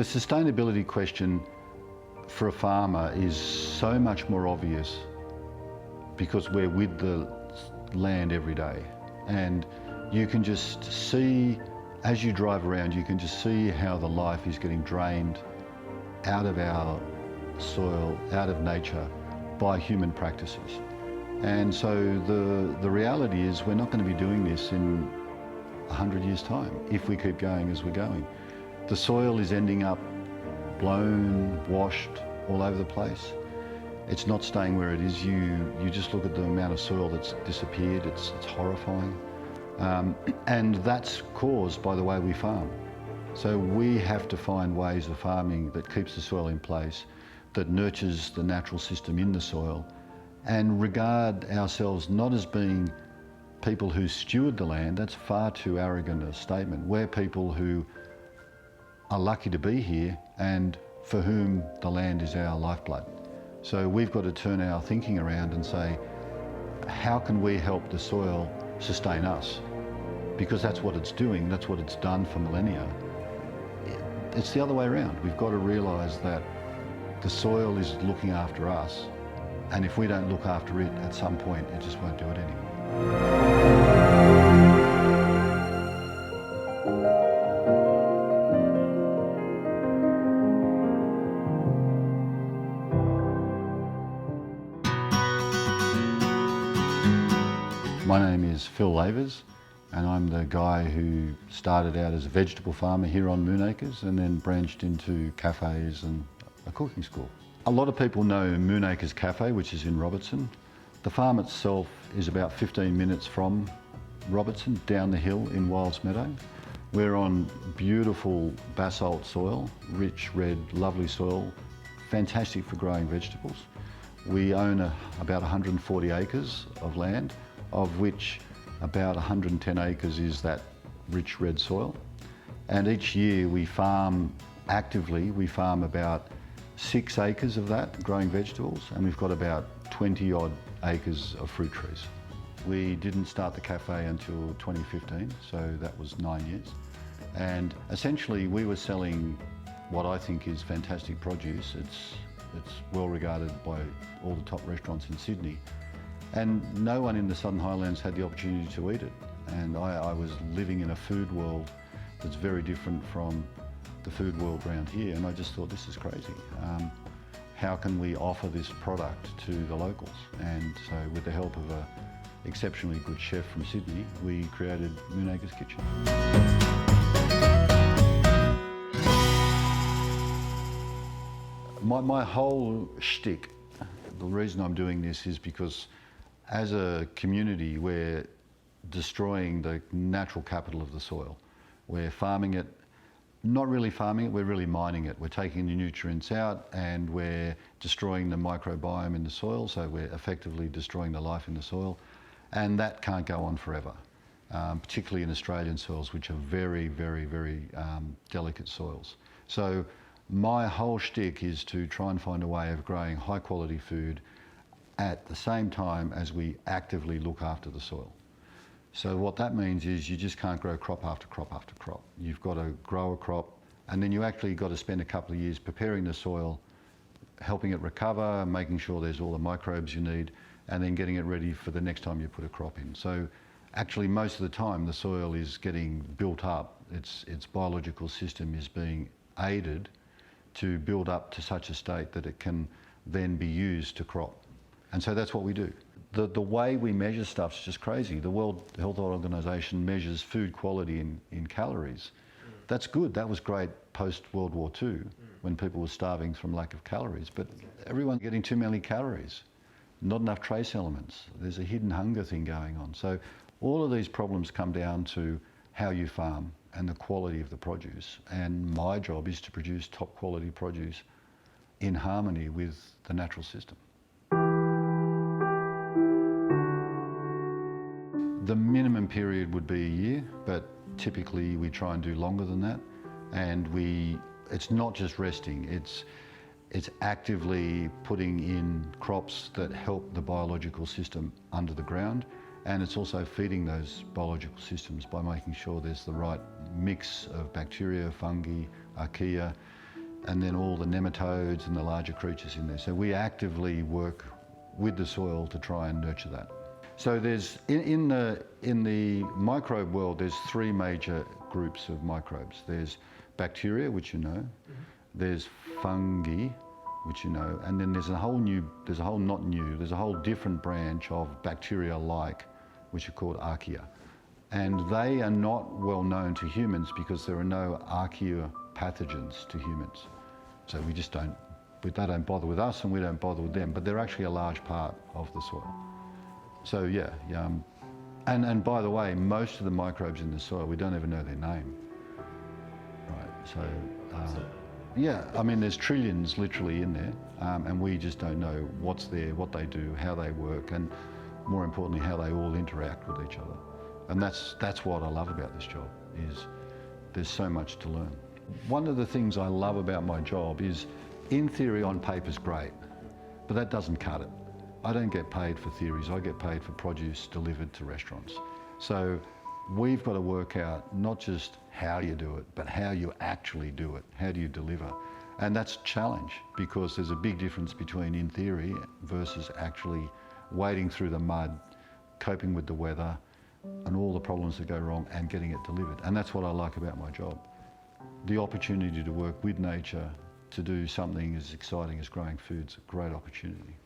sustainability question for a farmer is so much more obvious because we're with the land every day, and you can just see, as you drive around, you can just see how the life is getting drained out of our soil, out of nature, by human practices. And so the reality is we're not going to be doing this in 100 years' time if we keep going as we're going. The soil is ending up blown, washed all over the place. It's not staying where it is. You just look at the amount of soil that's disappeared. It's horrifying. And that's caused by the way we farm. So we have to find ways of farming that keeps the soil in place, that nurtures the natural system in the soil, and regard ourselves not as being people who steward the land. That's far too arrogant a statement. We're people who are lucky to be here and for whom the land is our lifeblood. So we've got to turn our thinking around and say, how can we help the soil sustain us? Because that's what it's doing, that's what it's done for millennia. It's the other way around. We've got to realise that the soil is looking after us, and if we don't look after it, at some point it just won't do it anymore. My name is Phil Lavers, and I'm the guy who started out as a vegetable farmer here on Moonacres and then branched into cafes and a cooking school. A lot of people know Moonacres Café, which is in Robertson. The farm itself is about 15 minutes from Robertson, down the hill in Wilds Meadow. We're on beautiful basalt soil, rich, red, lovely soil, fantastic for growing vegetables. We own about 140 acres of land, of which about 110 acres is that rich red soil. And each year we farm actively, we farm about 6 acres of that growing vegetables, and we've got about 20 odd acres of fruit trees. We didn't start the cafe until 2015, so that was 9 years. And essentially we were selling what I think is fantastic produce. It's well regarded by all the top restaurants in Sydney. And no one in the Southern Highlands had the opportunity to eat it. And I was living in a food world that's very different from the food world around here, and I just thought, this is crazy. How can we offer this product to the locals? And so with the help of an exceptionally good chef from Sydney, we created Moonacres Kitchen. My whole shtick, the reason I'm doing this is because as a community, we're destroying the natural capital of the soil. We're farming it, not really farming it, we're really mining it. We're taking the nutrients out and we're destroying the microbiome in the soil, so we're effectively destroying the life in the soil. And that can't go on forever, particularly in Australian soils, which are very, very, very delicate soils. So my whole shtick is to try and find a way of growing high quality food at the same time as we actively look after the soil. So what that means is you just can't grow crop after crop after crop. You've got to grow a crop, and then you actually got to spend a couple of years preparing the soil, helping it recover, making sure there's all the microbes you need, and then getting it ready for the next time you put a crop in. So actually most of the time the soil is getting built up, its biological system is being aided to build up to such a state that it can then be used to crop. And so that's what we do. The way we measure stuff's just crazy. The World Health Organization measures food quality in calories. That's good. That was great post-World War II when people were starving from lack of calories. But everyone's getting too many calories, not enough trace elements. There's a hidden hunger thing going on. So all of these problems come down to how you farm and the quality of the produce. And my job is to produce top quality produce in harmony with the natural system. The minimum period would be a year, but typically we try and do longer than that. And it's not just resting, it's actively putting in crops that help the biological system under the ground, and it's also feeding those biological systems by making sure there's the right mix of bacteria, fungi, archaea, and then all the nematodes and the larger creatures in there. So we actively work with the soil to try and nurture that. So there's, in the microbe world, there's three major groups of microbes. There's bacteria, which you know, there's fungi, which you know, and then there's a whole different branch of bacteria-like, which are called archaea. And they are not well known to humans because there are no archaea pathogens to humans. So we just don't, they don't bother with us and we don't bother with them, but they're actually a large part of the soil. So yeah, and by the way, most of the microbes in the soil, we don't even know their name. Right, so yeah, I mean, there's trillions literally in there, and we just don't know what's there, what they do, how they work, and more importantly, how they all interact with each other. And that's what I love about this job, is there's so much to learn. One of the things I love about my job is, in theory, on paper is great, but that doesn't cut it. I don't get paid for theories, I get paid for produce delivered to restaurants. So we've got to work out not just how you do it, but how you actually do it. How do you deliver? And that's a challenge, because there's a big difference between in theory versus actually wading through the mud, coping with the weather, and all the problems that go wrong, and getting it delivered. And that's what I like about my job. The opportunity to work with nature, to do something as exciting as growing food's a great opportunity.